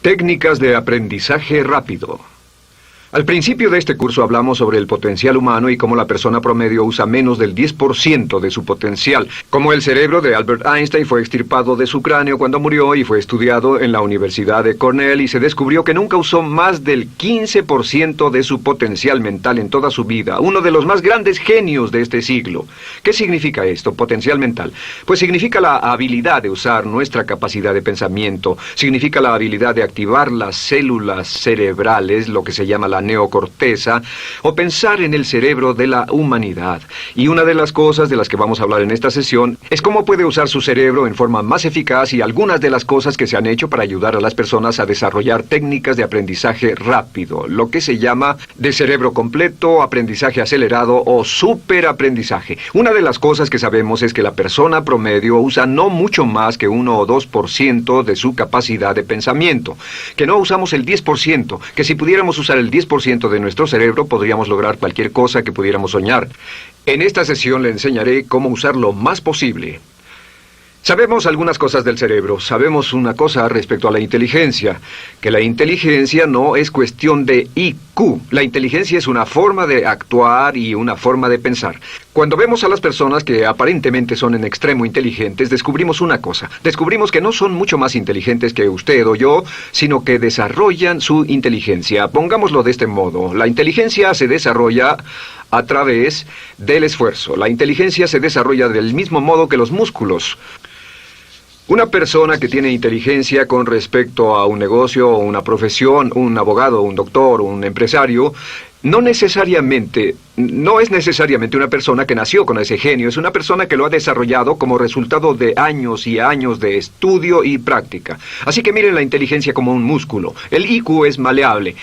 Técnicas de aprendizaje rápido. Al principio de este curso hablamos sobre el potencial humano y cómo la persona promedio usa menos del 10% de su potencial. Como el cerebro de Albert Einstein fue extirpado de su cráneo cuando murió y fue estudiado en la Universidad de Cornell y se descubrió que nunca usó más del 15% de su potencial mental en toda su vida. Uno de los más grandes genios de este siglo. ¿Qué significa esto, potencial mental? Pues significa la habilidad de usar nuestra capacidad de pensamiento. Significa la habilidad de activar las células cerebrales, lo que se llama la neocorteza, o pensar en el cerebro de la humanidad. Y una de las cosas de las que vamos a hablar en esta sesión es cómo puede usar su cerebro en forma más eficaz y algunas de las cosas que se han hecho para ayudar a las personas a desarrollar técnicas de aprendizaje rápido, lo que se llama de cerebro completo, aprendizaje acelerado o superaprendizaje. Una de las cosas que sabemos es que la persona promedio usa no mucho más que 1 o 2% de su capacidad de pensamiento, que no usamos el 10%, que si pudiéramos usar el 10% de nuestro cerebro podríamos lograr cualquier cosa que pudiéramos soñar. En esta sesión le enseñaré cómo usar lo más posible. Sabemos algunas cosas del cerebro. Sabemos una cosa respecto a la inteligencia, que la inteligencia no es cuestión de IQ. La inteligencia es una forma de actuar y una forma de pensar. Cuando vemos a las personas que aparentemente son en extremo inteligentes, descubrimos una cosa. Descubrimos que no son mucho más inteligentes que usted o yo, sino que desarrollan su inteligencia. Pongámoslo de este modo. La inteligencia se desarrolla a través del esfuerzo. La inteligencia se desarrolla del mismo modo que los músculos. Una persona que tiene inteligencia con respecto a un negocio o una profesión, un abogado, un doctor, un empresario, no es necesariamente una persona que nació con ese genio, es una persona que lo ha desarrollado como resultado de años y años de estudio y práctica. Así que miren la inteligencia como un músculo. El IQ es maleable.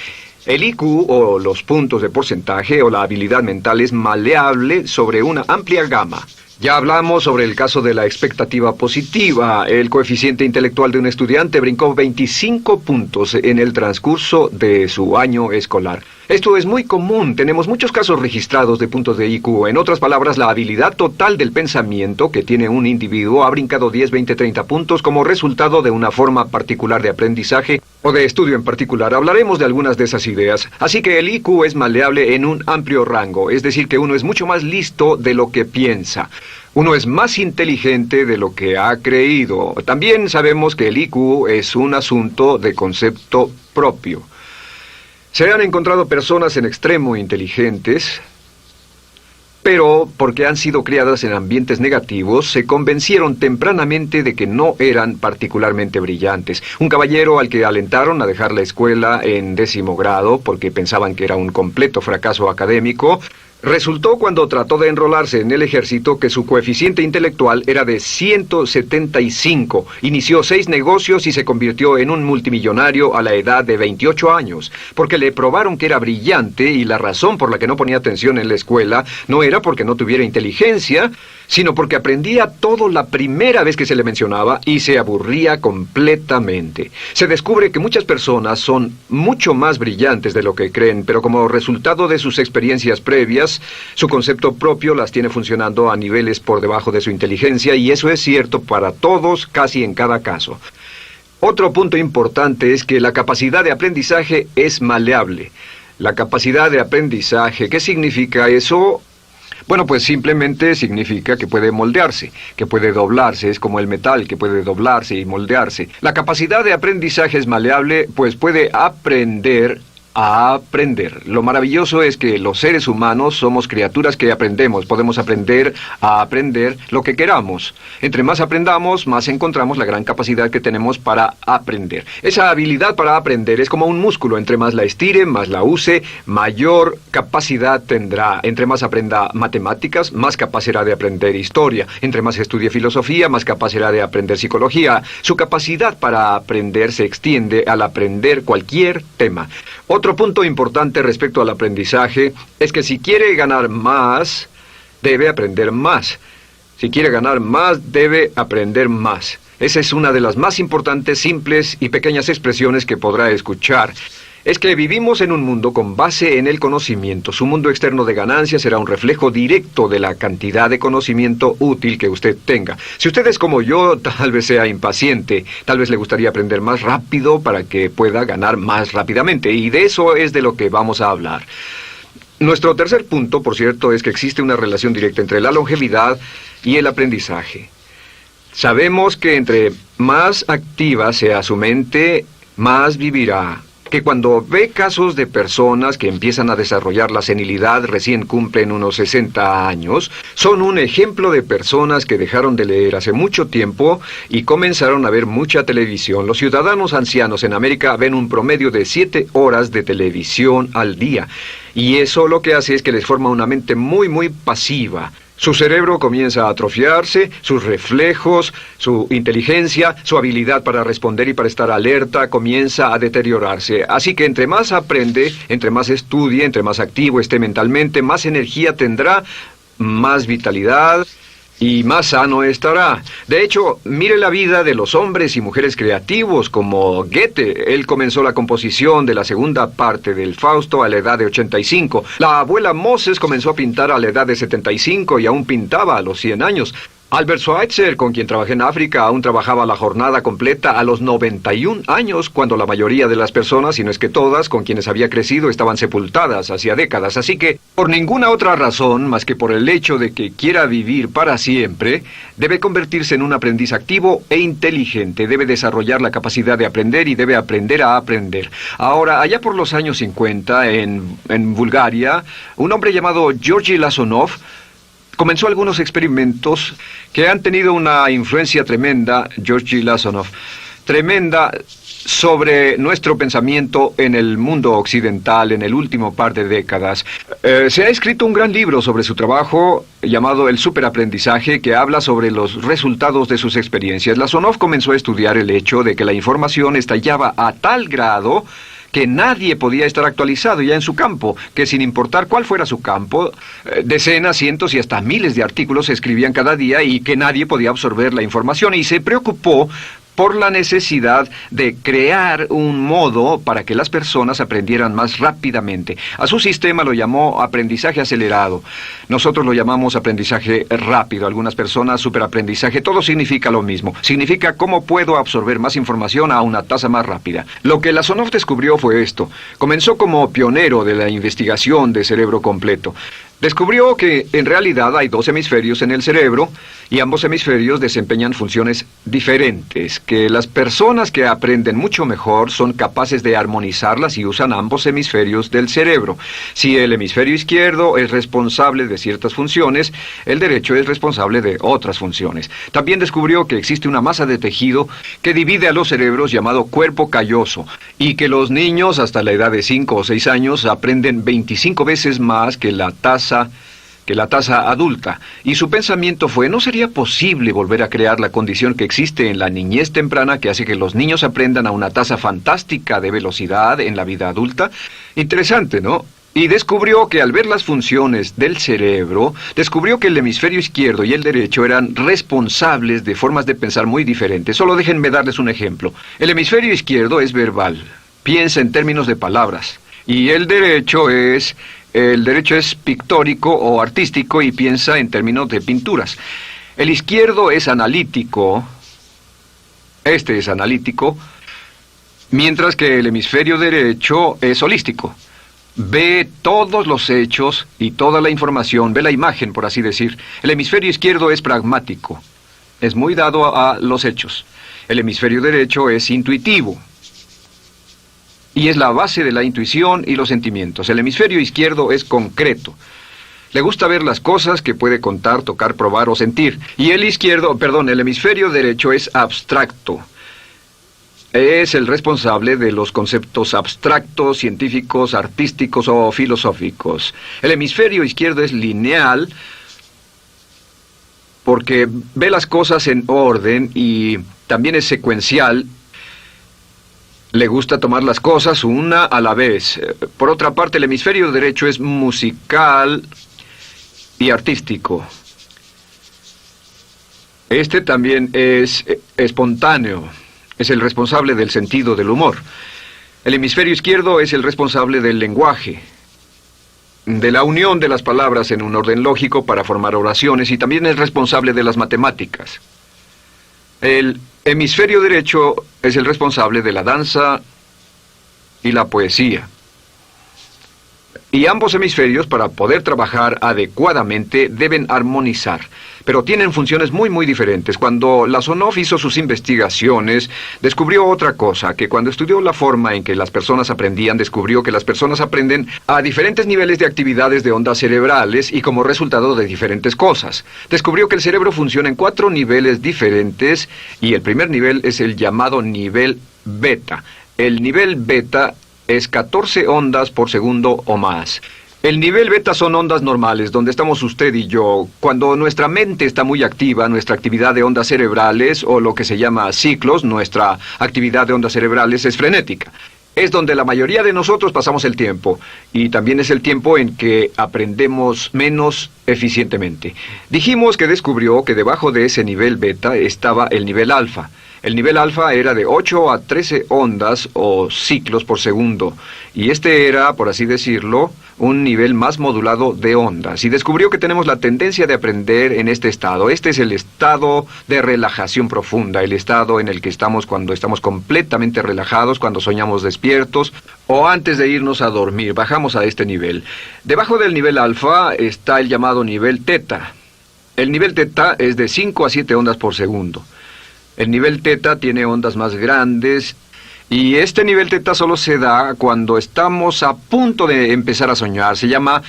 El IQ, o los puntos de porcentaje, o la habilidad mental, es maleable sobre una amplia gama. Ya hablamos sobre el caso de la expectativa positiva. El coeficiente intelectual de un estudiante brincó 25 puntos en el transcurso de su año escolar. Esto es muy común. Tenemos muchos casos registrados de puntos de IQ. En otras palabras, la habilidad total del pensamiento que tiene un individuo ha brincado 10, 20, 30 puntos como resultado de una forma particular de aprendizaje o de estudio en particular. Hablaremos de algunas de esas ideas. Así que el IQ es maleable en un amplio rango, es decir, que uno es mucho más listo de lo que piensa. Uno es más inteligente de lo que ha creído. También sabemos que el IQ es un asunto de concepto propio. Se han encontrado personas en extremo inteligentes, pero porque han sido criadas en ambientes negativos, se convencieron tempranamente de que no eran particularmente brillantes. Un caballero al que alentaron a dejar la escuela en 10º grado porque pensaban que era un completo fracaso académico, resultó cuando trató de enrolarse en el ejército que su coeficiente intelectual era de 175. Inició 6 negocios y se convirtió en un multimillonario a la edad de 28 años, porque le probaron que era brillante y la razón por la que no ponía atención en la escuela no era porque no tuviera inteligencia, sino porque aprendía todo la primera vez que se le mencionaba y se aburría completamente. Se descubre que muchas personas son mucho más brillantes de lo que creen, pero como resultado de sus experiencias previas, su concepto propio las tiene funcionando a niveles por debajo de su inteligencia, y eso es cierto para todos, casi en cada caso. Otro punto importante es que la capacidad de aprendizaje es maleable. La capacidad de aprendizaje, ¿qué significa eso? Bueno, pues simplemente significa que puede moldearse, que puede doblarse, es como el metal que puede doblarse y moldearse. La capacidad de aprendizaje es maleable, pues puede aprender a aprender. Lo maravilloso es que los seres humanos somos criaturas que aprendemos. Podemos aprender a aprender lo que queramos. Entre más aprendamos, más encontramos la gran capacidad que tenemos para aprender. Esa habilidad para aprender es como un músculo. Entre más la estire, más la use, mayor capacidad tendrá. Entre más aprenda matemáticas, más capaz será de aprender historia. Entre más estudie filosofía, más capaz será de aprender psicología. Su capacidad para aprender se extiende al aprender cualquier tema. Otro punto importante respecto al aprendizaje es que si quiere ganar más, debe aprender más. Si quiere ganar más, debe aprender más. Esa es una de las más importantes, simples y pequeñas expresiones que podrá escuchar. es que vivimos en un mundo con base en el conocimiento. Su mundo externo de ganancia será un reflejo directo de la cantidad de conocimiento útil que usted tenga. Si usted es como yo, tal vez sea impaciente, tal vez le gustaría aprender más rápido para que pueda ganar más rápidamente, y de eso es de lo que vamos a hablar. Nuestro tercer punto, por cierto, es que existe una relación directa entre la longevidad y el aprendizaje. Sabemos que entre más activa sea su mente, más vivirá. Que cuando ve casos de personas que empiezan a desarrollar la senilidad recién cumplen unos 60 años, son un ejemplo de personas que dejaron de leer hace mucho tiempo y comenzaron a ver mucha televisión. Los ciudadanos ancianos en América ven un promedio de 7 horas de televisión al día, y eso lo que hace es que les forma una mente muy pasiva. Su cerebro comienza a atrofiarse, sus reflejos, su inteligencia, su habilidad para responder y para estar alerta comienza a deteriorarse. Así que entre más aprende, entre más estudie, entre más activo esté mentalmente, más energía tendrá, más vitalidad y más sano estará. De hecho, mire la vida de los hombres y mujeres creativos como Goethe. Él comenzó la composición de la segunda parte del Fausto a la edad de 85. La abuela Moses comenzó a pintar a la edad de 75 y aún pintaba a los 100 años. Albert Schweitzer, con quien trabajé en África, aún trabajaba la jornada completa a los 91 años, cuando la mayoría de las personas, si no es que todas, con quienes había crecido, estaban sepultadas hacía décadas. Así que, por ninguna otra razón, más que por el hecho de que quiera vivir para siempre, debe convertirse en un aprendiz activo e inteligente. Debe desarrollar la capacidad de aprender y debe aprender a aprender. Ahora, allá por los años 50, en Bulgaria, un hombre llamado Georgy Lasonov comenzó algunos experimentos que han tenido una influencia tremenda, Georgy Lasonov, tremenda sobre nuestro pensamiento en el mundo occidental en el último par de décadas. Se ha escrito un gran libro sobre su trabajo llamado El Superaprendizaje, que habla sobre los resultados de sus experiencias. Lasonov comenzó a estudiar el hecho de que la información estallaba a tal grado que nadie podía estar actualizado ya en su campo, que sin importar cuál fuera su campo, decenas, cientos y hasta miles de artículos se escribían cada día y que nadie podía absorber la información, y se preocupó por la necesidad de crear un modo para que las personas aprendieran más rápidamente. A su sistema lo llamó aprendizaje acelerado. Nosotros lo llamamos aprendizaje rápido. Algunas personas superaprendizaje. Todo significa lo mismo. Significa cómo puedo absorber más información a una tasa más rápida. Lo que Lasonov descubrió fue esto. Comenzó como pionero de la investigación de cerebro completo. Descubrió que en realidad hay 2 hemisferios en el cerebro y ambos hemisferios desempeñan funciones diferentes, que las personas que aprenden mucho mejor son capaces de armonizarlas y usan ambos hemisferios del cerebro. Si el hemisferio izquierdo es responsable de ciertas funciones, el derecho es responsable de otras funciones. También descubrió que existe una masa de tejido que divide a los cerebros llamado cuerpo calloso, y que los niños hasta la edad de 5 o 6 años aprenden 25 veces más que la tasa adulta. Y su pensamiento fue: ¿no sería posible volver a crear la condición que existe en la niñez temprana que hace que los niños aprendan a una tasa fantástica de velocidad en la vida adulta? Interesante, ¿no? Y descubrió que al ver las funciones del cerebro, descubrió que el hemisferio izquierdo y el derecho eran responsables de formas de pensar muy diferentes. Solo déjenme darles un ejemplo. El hemisferio izquierdo es verbal, piensa en términos de palabras, y el derecho es pictórico o artístico y piensa en términos de pinturas. El izquierdo es analítico, este es analítico, mientras que el hemisferio derecho es holístico. Ve todos los hechos y toda la información, ve la imagen, por así decir. El hemisferio izquierdo es pragmático, es muy dado a los hechos. El hemisferio derecho es intuitivo, y es la base de la intuición y los sentimientos. El hemisferio izquierdo es concreto. Le gusta ver las cosas que puede contar, tocar, probar o sentir. Y el hemisferio derecho es abstracto. Es el responsable de los conceptos abstractos, científicos, artísticos o filosóficos. El hemisferio izquierdo es lineal porque ve las cosas en orden y también es secuencial. Le gusta tomar las cosas una a la vez. Por otra parte, el hemisferio derecho es musical y artístico. Este también es espontáneo. Es el responsable del sentido del humor. El hemisferio izquierdo es el responsable del lenguaje, de la unión de las palabras en un orden lógico para formar oraciones, y también es responsable de las matemáticas. El hemisferio derecho es el responsable de la danza y la poesía. Y ambos hemisferios, para poder trabajar adecuadamente, deben armonizar. Pero tienen funciones muy diferentes. Cuando Lasonov hizo sus investigaciones, descubrió otra cosa, que cuando estudió la forma en que las personas aprendían, descubrió que las personas aprenden a diferentes niveles de actividades de ondas cerebrales y como resultado de diferentes cosas. Descubrió que el cerebro funciona en 4 niveles diferentes, y el primer nivel es el llamado nivel beta. El nivel beta es 14 ondas por segundo o más. El nivel beta son ondas normales, donde estamos usted y yo. Cuando nuestra mente está muy activa, nuestra actividad de ondas cerebrales, o lo que se llama ciclos, nuestra actividad de ondas cerebrales es frenética. Es donde la mayoría de nosotros pasamos el tiempo, y también es el tiempo en que aprendemos menos eficientemente. Dijimos que descubrió que debajo de ese nivel beta estaba el nivel alfa. El nivel alfa era de 8 a 13 ondas o ciclos por segundo, y este era, por así decirlo, un nivel más modulado de ondas. Y descubrió que tenemos la tendencia de aprender en este estado. Este es el estado de relajación profunda, el estado en el que estamos cuando estamos completamente relajados, cuando soñamos despiertos, o antes de irnos a dormir. Bajamos a este nivel. Debajo del nivel alfa está el llamado nivel teta. El nivel teta es de 5 a 7 ondas por segundo. El nivel teta tiene ondas más grandes, y este nivel teta solo se da cuando estamos a punto de empezar a soñar. Se llama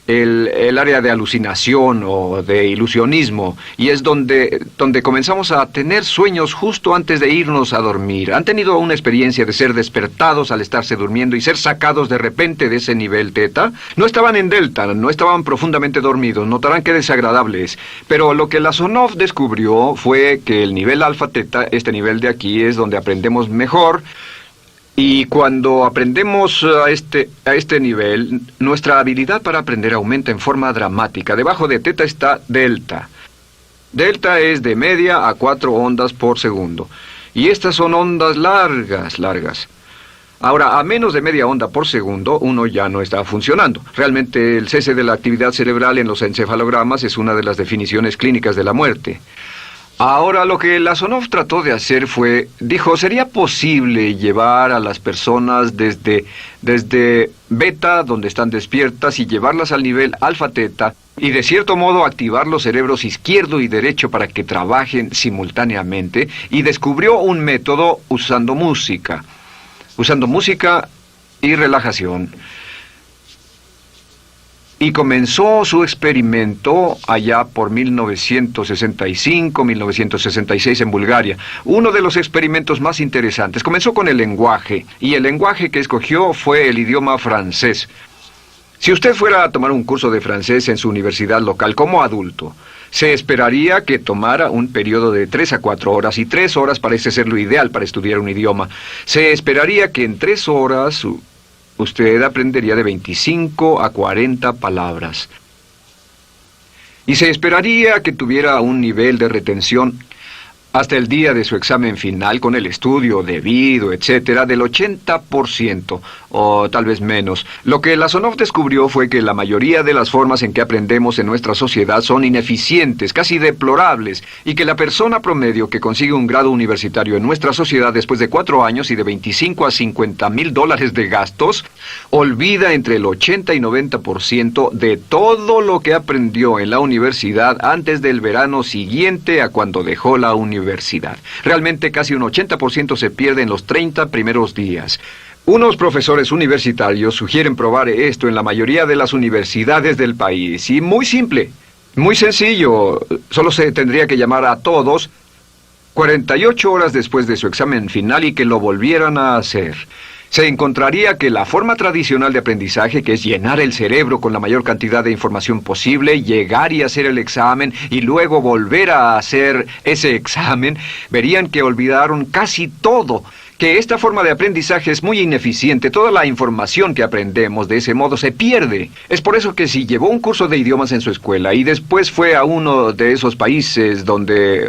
el área de alucinación o de ilusionismo, y es donde comenzamos a tener sueños justo antes de irnos a dormir. ¿Han tenido una experiencia de ser despertados al estarse durmiendo y ser sacados de repente de ese nivel teta? No estaban en delta, no estaban profundamente dormidos, notarán qué desagradable es. Pero lo que Lasonov descubrió fue que el nivel alfa teta, este nivel de aquí, es donde aprendemos mejor. Y cuando aprendemos a este nivel, nuestra habilidad para aprender aumenta en forma dramática. Debajo de teta está delta. Delta es de media a 4 ondas por segundo. Y estas son ondas largas. Ahora, a menos de media onda por segundo, uno ya no está funcionando. Realmente, el cese de la actividad cerebral en los encefalogramas es una de las definiciones clínicas de la muerte. Ahora, lo que Lasonov trató de hacer fue, dijo, ¿sería posible llevar a las personas desde beta, donde están despiertas, y llevarlas al nivel alfa-teta, y de cierto modo activar los cerebros izquierdo y derecho para que trabajen simultáneamente? Y descubrió un método usando música y relajación. Y comenzó su experimento allá por 1965, 1966 en Bulgaria. Uno de los experimentos más interesantes. Comenzó con el lenguaje, y el lenguaje que escogió fue el idioma francés. Si usted fuera a tomar un curso de francés en su universidad local como adulto, se esperaría que tomara un periodo de 3 a 4 horas, y 3 horas parece ser lo ideal para estudiar un idioma. Se esperaría que en 3 horas usted aprendería de 25 a 40 palabras. Y se esperaría que tuviera un nivel de retención hasta el día de su examen final, con el estudio debido, etcétera, del 80%, o tal vez menos. Lo que Lasonov descubrió fue que la mayoría de las formas en que aprendemos en nuestra sociedad son ineficientes, casi deplorables, y que la persona promedio que consigue un grado universitario en nuestra sociedad después de 4 años y de 25 a 50 mil dólares de gastos, olvida entre el 80 y 90% de todo lo que aprendió en la universidad antes del verano siguiente a cuando dejó la universidad. Realmente casi un 80% se pierde en los 30 primeros días. Unos profesores universitarios sugieren probar esto en la mayoría de las universidades del país. Y muy simple, muy sencillo. Solo se tendría que llamar a todos 48 horas después de su examen final y que lo volvieran a hacer. Se encontraría que la forma tradicional de aprendizaje, que es llenar el cerebro con la mayor cantidad de información posible, llegar y hacer el examen y luego volver a hacer ese examen, verían que olvidaron casi todo. que esta forma de aprendizaje es muy ineficiente. Toda la información que aprendemos de ese modo se pierde. Es por eso que si llevó un curso de idiomas en su escuela y después fue a uno de esos países donde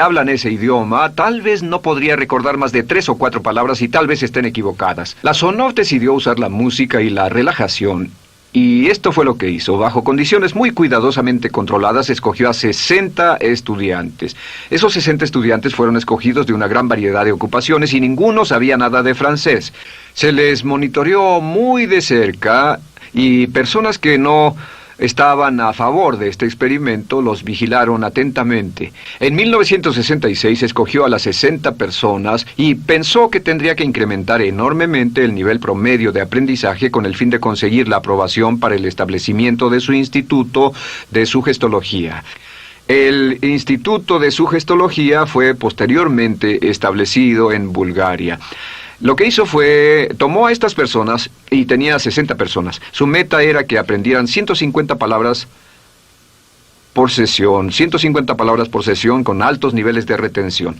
hablan ese idioma, tal vez no podría recordar más de 3 o 4 palabras y tal vez estén equivocadas. La Sonov decidió usar la música y la relajación. Y esto fue lo que hizo. Bajo condiciones muy cuidadosamente controladas, escogió a 60 estudiantes. Esos 60 estudiantes fueron escogidos de una gran variedad de ocupaciones y ninguno sabía nada de francés. Se les monitoreó muy de cerca y personas que no estaban a favor de este experimento los vigilaron atentamente. En 1966 escogió a las 60 personas y pensó que tendría que incrementar enormemente el nivel promedio de aprendizaje con el fin de conseguir la aprobación para el establecimiento de su instituto de sugestología. El Instituto de Sugestología fue posteriormente establecido en Bulgaria. Lo que hizo fue, tomó a estas personas, y tenía 60 personas. Su meta era que aprendieran 150 palabras por sesión, 150 palabras por sesión con altos niveles de retención.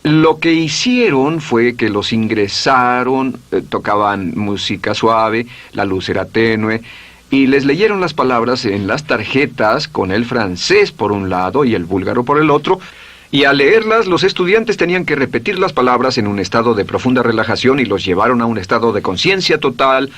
Lo que hicieron fue que los ingresaron, tocaban música suave, la luz era tenue, y les leyeron las palabras en las tarjetas con el francés por un lado y el búlgaro por el otro. Y al leerlas, los estudiantes tenían que repetir las palabras en un estado de profunda relajación y los llevaron a un estado de conciencia total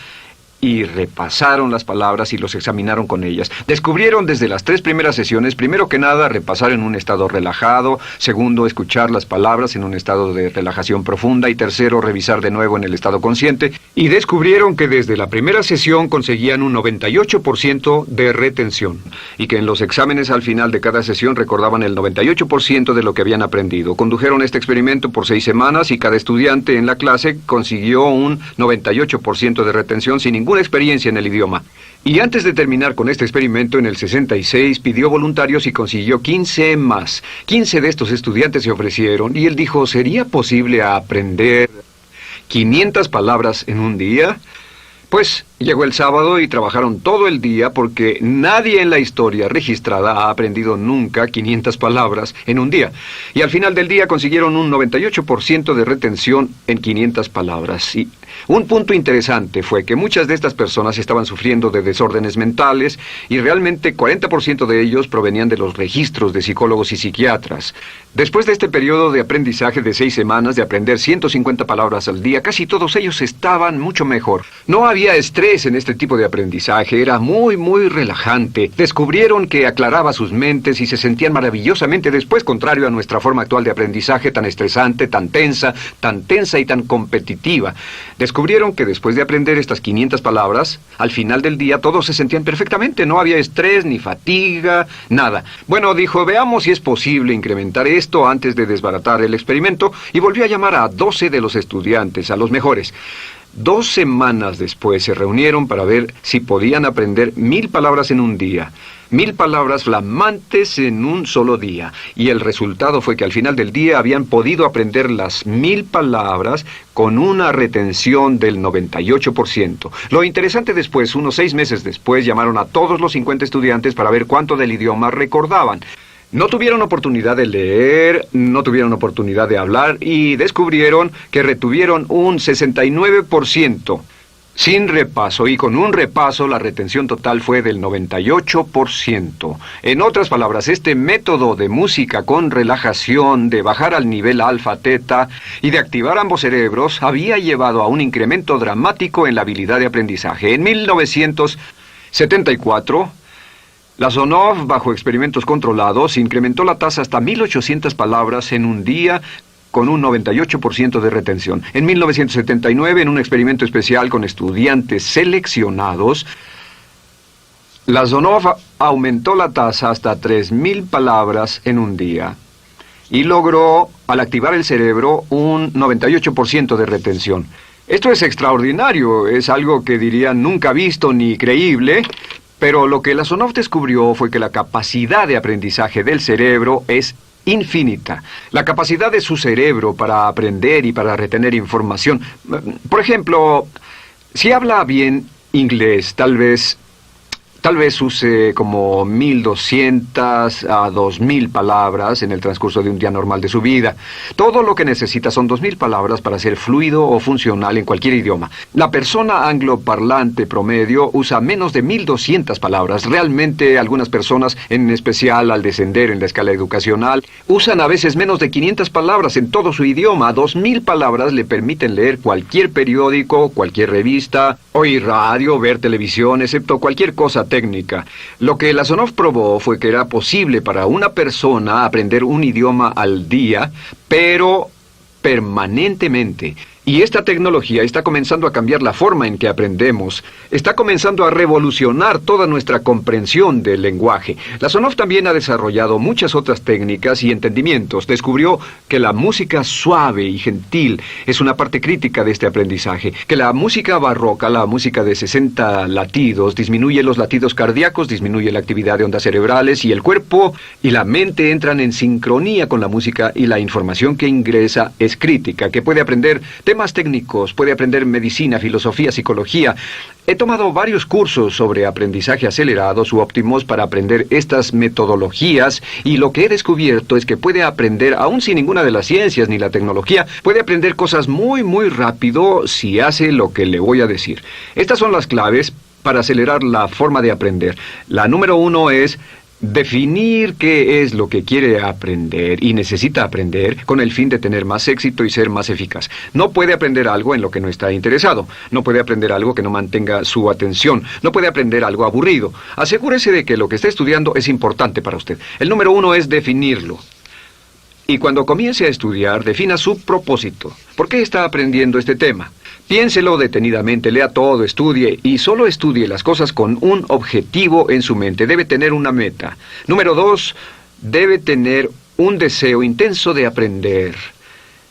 y repasaron las palabras y los examinaron con ellas. Descubrieron desde las 3 primeras sesiones, primero que nada, repasar en un estado relajado, segundo, escuchar las palabras en un estado de relajación profunda y tercero, revisar de nuevo en el estado consciente. Y descubrieron que desde la primera sesión conseguían un 98% de retención y que en los exámenes al final de cada sesión recordaban el 98% de lo que habían aprendido. Condujeron este experimento por 6 semanas y cada estudiante en la clase consiguió un 98% de retención sin ninguna experiencia en el idioma. Y antes de terminar con este experimento, en el 66 pidió voluntarios y consiguió 15 más. 15 de estos estudiantes se ofrecieron y él dijo, ¿sería posible aprender 500 palabras en un día? Pues llegó el sábado y trabajaron todo el día porque nadie en la historia registrada ha aprendido nunca 500 palabras en un día. Y al final del día consiguieron un 98% de retención en 500 palabras. Y un punto interesante fue que muchas de estas personas estaban sufriendo de desórdenes mentales y realmente 40% de ellos provenían de los registros de psicólogos y psiquiatras. Después de este periodo de aprendizaje de 6 semanas, de aprender 150 palabras al día, casi todos ellos estaban mucho mejor. No había estrés en este tipo de aprendizaje, era muy relajante. Descubrieron que aclaraba sus mentes y se sentían maravillosamente después, contrario a nuestra forma actual de aprendizaje tan estresante, tan tensa y tan competitiva. Descubrieron que después de aprender estas 500 palabras, al final del día todos se sentían perfectamente, no había estrés ni fatiga, nada. Bueno, dijo, veamos si es posible incrementar esto antes de desbaratar el experimento, y volvió a llamar a 12 de los estudiantes, a los mejores. 2 semanas después se reunieron para ver si podían aprender 1000 palabras en un día. 1000 palabras flamantes en un solo día. Y el resultado fue que al final del día habían podido aprender las 1000 palabras con una retención del 98%. Lo interesante después, unos 6 meses después, llamaron a todos los 50 estudiantes para ver cuánto del idioma recordaban. No tuvieron oportunidad de leer, no tuvieron oportunidad de hablar y descubrieron que retuvieron un 69%. Sin repaso, y con un repaso la retención total fue del 98%. En otras palabras, este método de música con relajación, de bajar al nivel alfa-teta y de activar ambos cerebros, había llevado a un incremento dramático en la habilidad de aprendizaje. En 1974... la Sonov, bajo experimentos controlados, incrementó la tasa hasta 1800 palabras en un día con un 98% de retención. En 1979, en un experimento especial con estudiantes seleccionados, la Sonov aumentó la tasa hasta 3000 palabras en un día y logró, al activar el cerebro, un 98% de retención. Esto es extraordinario, es algo que dirían nunca visto ni creíble. Pero lo que la Sonov descubrió fue que la capacidad de aprendizaje del cerebro es infinita. La capacidad de su cerebro para aprender y para retener información. Por ejemplo, si habla bien inglés, tal vez Tal vez use como 1,200 a 2,000 palabras en el transcurso de un día normal de su vida. Todo lo que necesita son 2,000 palabras para ser fluido o funcional en cualquier idioma. La persona angloparlante promedio usa menos de 1,200 palabras. Realmente algunas personas, en especial al descender en la escala educacional, usan a veces menos de 500 palabras en todo su idioma. 2,000 palabras le permiten leer cualquier periódico, cualquier revista, oír radio, ver televisión, excepto cualquier cosa técnica. Lo que Lazarov probó fue que era posible para una persona aprender un idioma al día, pero permanentemente. Y esta tecnología está comenzando a cambiar la forma en que aprendemos. Está comenzando a revolucionar toda nuestra comprensión del lenguaje. Lazarov también ha desarrollado muchas otras técnicas y entendimientos. Descubrió que la música suave y gentil es una parte crítica de este aprendizaje. Que la música barroca, la música de 60 latidos, disminuye los latidos cardíacos, disminuye la actividad de ondas cerebrales y el cuerpo y la mente entran en sincronía con la música y la información que ingresa es crítica, que puede aprender temas técnicos, puede aprender medicina, filosofía, psicología. He tomado varios cursos sobre aprendizaje acelerado, su óptimos para aprender estas metodologías y lo que he descubierto es que puede aprender, aún sin ninguna de las ciencias ni la tecnología, puede aprender cosas muy rápido si hace lo que le voy a decir. Estas son las claves para acelerar la forma de aprender. La número 1 es definir qué es lo que quiere aprender y necesita aprender con el fin de tener más éxito y ser más eficaz. No puede aprender algo en lo que no está interesado. No puede aprender algo que no mantenga su atención. No puede aprender algo aburrido. Asegúrese de que lo que está estudiando es importante para usted. El número 1 es definirlo. Y cuando comience a estudiar, defina su propósito. ¿Por qué está aprendiendo este tema? Piénselo detenidamente, lea todo, estudie y solo estudie las cosas con un objetivo en su mente. Debe tener una meta. Número 2, debe tener un deseo intenso de aprender.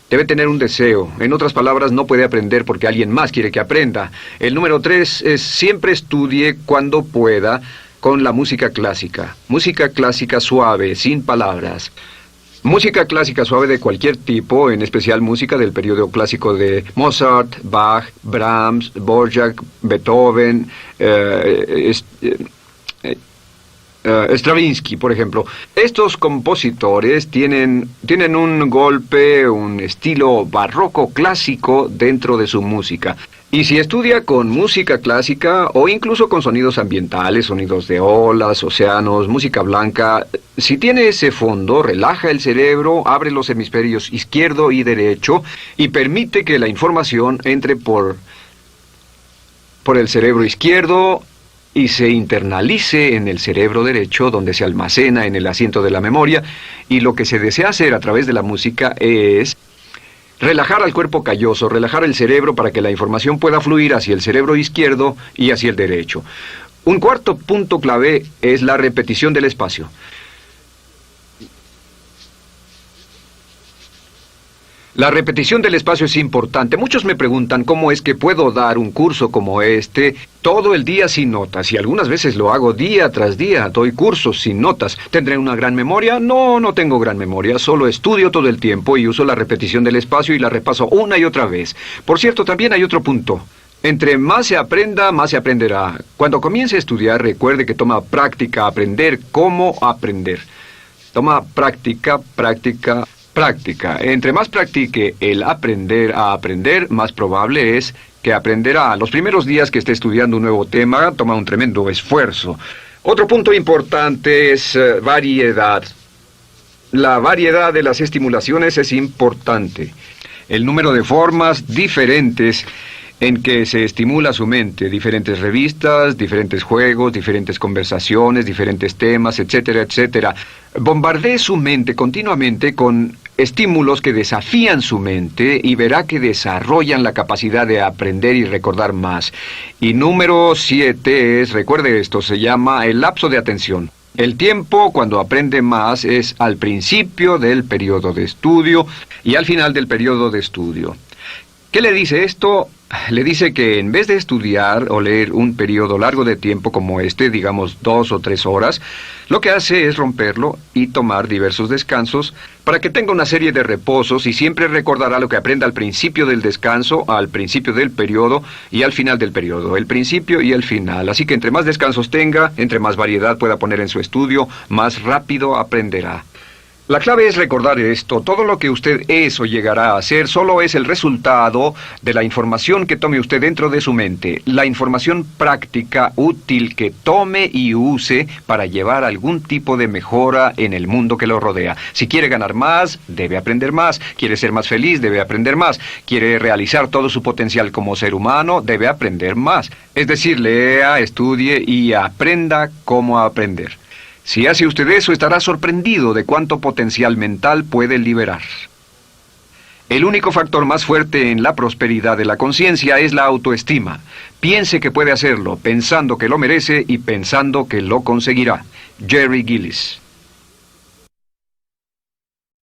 Debe tener un deseo. En otras palabras, no puede aprender porque alguien más quiere que aprenda. El número 3 es siempre estudie cuando pueda con la música clásica. Música clásica suave, sin palabras. Música clásica suave de cualquier tipo, en especial música del periodo clásico de Mozart, Bach, Brahms, Dvorak, Beethoven, Stravinsky, por ejemplo. Estos compositores tienen un golpe, un estilo barroco clásico dentro de su música. Y si estudia con música clásica o incluso con sonidos ambientales, sonidos de olas, océanos, música blanca, si tiene ese fondo, relaja el cerebro, abre los hemisferios izquierdo y derecho y permite que la información entre por el cerebro izquierdo y se internalice en el cerebro derecho, donde se almacena en el asiento de la memoria, y lo que se desea hacer a través de la música es relajar al cuerpo calloso, relajar el cerebro para que la información pueda fluir hacia el cerebro izquierdo y hacia el derecho. Un cuarto punto clave es la repetición del espacio. La repetición del espacio es importante. Muchos me preguntan cómo es que puedo dar un curso como este todo el día sin notas. Y algunas veces lo hago día tras día. Doy cursos sin notas. ¿Tendré una gran memoria? No, no tengo gran memoria. Solo estudio todo el tiempo y uso la repetición del espacio y la repaso una y otra vez. Por cierto, también hay otro punto. Entre más se aprenda, más se aprenderá. Cuando comience a estudiar, recuerde que toma práctica aprender cómo aprender. Toma práctica. Entre más practique el aprender a aprender, más probable es que aprenderá. Los primeros días que esté estudiando un nuevo tema, toma un tremendo esfuerzo. Otro punto importante es variedad. La variedad de las estimulaciones es importante. El número de formas diferentes en que se estimula su mente, diferentes revistas, diferentes juegos, diferentes conversaciones, diferentes temas, etcétera, etcétera. Bombardee su mente continuamente con estímulos que desafían su mente y verá que desarrollan la capacidad de aprender y recordar más. Y número 7 es, recuerde esto, se llama el lapso de atención. El tiempo, cuando aprende más, es al principio del periodo de estudio y al final del periodo de estudio. ¿Qué le dice esto? Le dice que en vez de estudiar o leer un periodo largo de tiempo como este, digamos 2 o 3 horas, Lo que hace es romperlo y tomar diversos descansos para que tenga una serie de reposos y siempre recordará lo que aprenda al principio del descanso, al principio del periodo y al final del periodo, el principio y el final. Así que entre más descansos tenga, entre más variedad pueda poner en su estudio, más rápido aprenderá. La clave es recordar esto: todo lo que usted es o llegará a ser solo es el resultado de la información que tome usted dentro de su mente, la información práctica, útil que tome y use para llevar algún tipo de mejora en el mundo que lo rodea. Si quiere ganar más, debe aprender más. Quiere ser más feliz, debe aprender más. Quiere realizar todo su potencial como ser humano, debe aprender más. Es decir, lea, estudie y aprenda cómo aprender. Si hace usted eso, estará sorprendido de cuánto potencial mental puede liberar. El único factor más fuerte en la prosperidad de la conciencia es la autoestima. Piense que puede hacerlo, pensando que lo merece y pensando que lo conseguirá. Jerry Gillis.